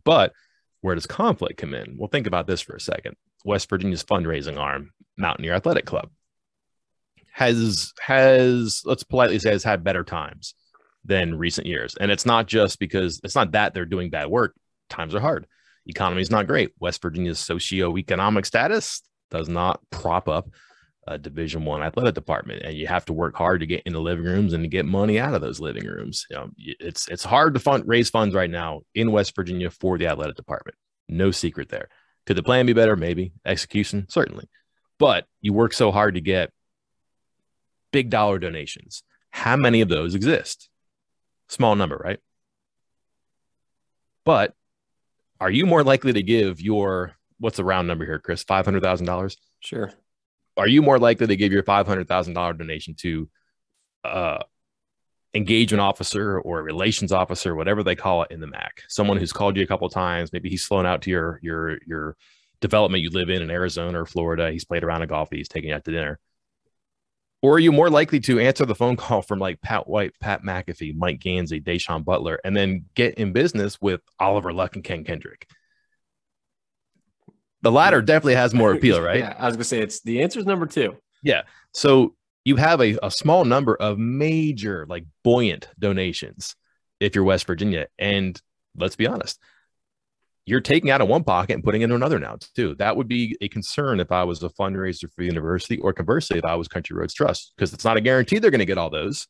But where does conflict come in? Well, think about this for a second. West Virginia's fundraising arm, Mountaineer Athletic Club, has let's politely say has had better times than recent years. And it's not just because it's not that they're doing bad work. Times are hard. Economy is not great. West Virginia's socioeconomic status does not prop up a Division I athletic department, and you have to work hard to get into living rooms and to get money out of those living rooms. It's hard to raise funds right now in West Virginia for the athletic department. No secret there. Could the plan be better? Maybe. Execution, certainly. But you work so hard to get big dollar donations. How many of those exist? Small number, right? But are you more likely to give what's the round number here, Chris? $500,000? Sure. Are you more likely to give your $500,000 donation to engagement officer or relations officer, whatever they call it in the MAC? Someone who's called you a couple of times. Maybe he's flown out to your development you live in Arizona or Florida. He's played around a golf. He's taking you out to dinner. Or are you more likely to answer the phone call from like Pat White, Pat McAfee, Mike Gansey, Deshaun Butler, and then get in business with Oliver Luck and Ken Kendrick? The latter definitely has more appeal, right? Yeah, I was going to say the answer is number 2. Yeah. So you have a small number of major, like buoyant donations if you're West Virginia. And let's be honest, you're taking out of one pocket and putting into another now too. That would be a concern if I was a fundraiser for the university, or conversely, if I was Country Roads Trust, because it's not a guarantee they're going to get all those.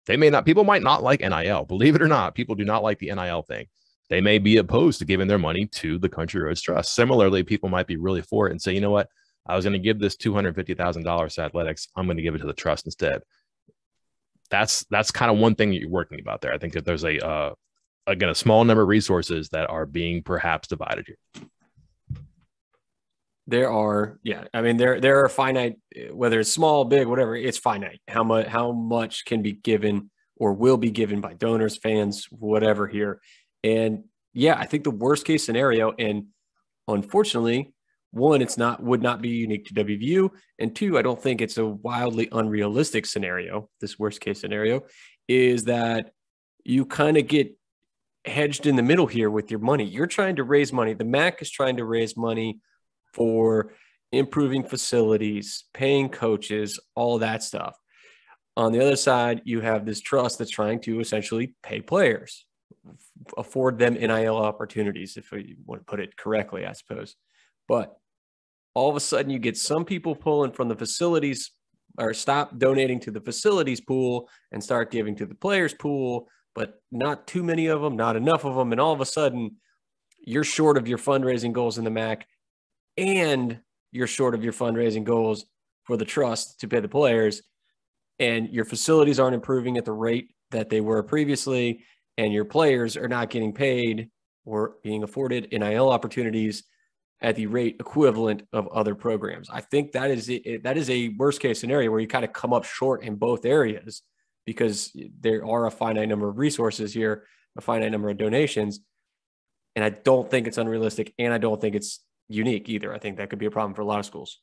People might not like NIL. Believe it or not, people do not like the NIL thing. They may be opposed to giving their money to the Country Roads Trust. Similarly, people might be really for it and say, you know what? I was going to give this $250,000 to athletics. I'm going to give it to the trust instead. That's kind of one thing that you're working about there. I think that there's a small number of resources that are being perhaps divided here. There are, yeah. I mean, there are finite, whether it's small, big, whatever, it's finite. How much can be given or will be given by donors, fans, whatever here. And yeah, I think the worst case scenario, and unfortunately, one, would not be unique to WVU. And two, I don't think it's a wildly unrealistic scenario. This worst case scenario is that you kind of get hedged in the middle here with your money. You're trying to raise money. The MAC is trying to raise money for improving facilities, paying coaches, all that stuff. On the other side, you have this trust that's trying to essentially pay players, afford them NIL opportunities, if you want to put it correctly, I suppose. But all of a sudden you get some people pulling from the facilities, or stop donating to the facilities pool and start giving to the players pool, but not too many of them, not enough of them. And all of a sudden you're short of your fundraising goals in the MAC, and you're short of your fundraising goals for the trust to pay the players, and your facilities aren't improving at the rate that they were previously, and your players are not getting paid or being afforded NIL opportunities at the rate equivalent of other programs. I think that is a worst case scenario where you kind of come up short in both areas, because there are a finite number of resources here, a finite number of donations. And I don't think it's unrealistic, and I don't think it's unique either. I think that could be a problem for a lot of schools.